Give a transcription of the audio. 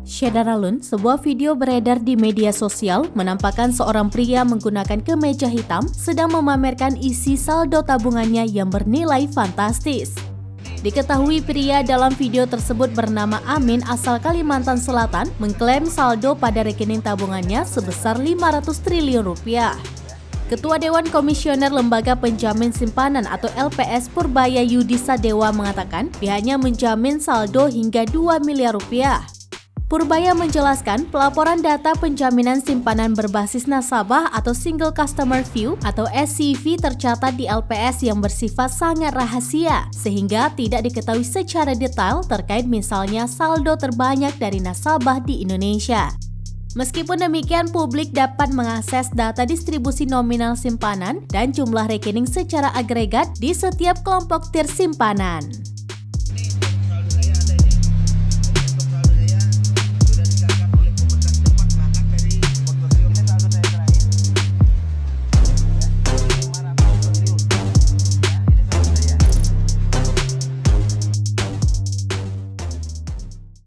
Syedaralun, sebuah video beredar di media sosial menampakkan seorang pria menggunakan kemeja hitam sedang memamerkan isi saldo tabungannya yang bernilai fantastis. Diketahui pria dalam video tersebut bernama Amin asal Kalimantan Selatan mengklaim saldo pada rekening tabungannya sebesar 500 triliun rupiah. Ketua Dewan Komisioner Lembaga Penjamin Simpanan atau LPS Purbaya Yudi Sadewa mengatakan pihaknya menjamin saldo hingga 2 miliar rupiah. Purbaya menjelaskan pelaporan data penjaminan simpanan berbasis nasabah atau Single Customer View atau SCV tercatat di LPS yang bersifat sangat rahasia sehingga tidak diketahui secara detail terkait misalnya saldo terbanyak dari nasabah di Indonesia. Meskipun demikian, publik dapat mengakses data distribusi nominal simpanan dan jumlah rekening secara agregat di setiap kelompok tier simpanan.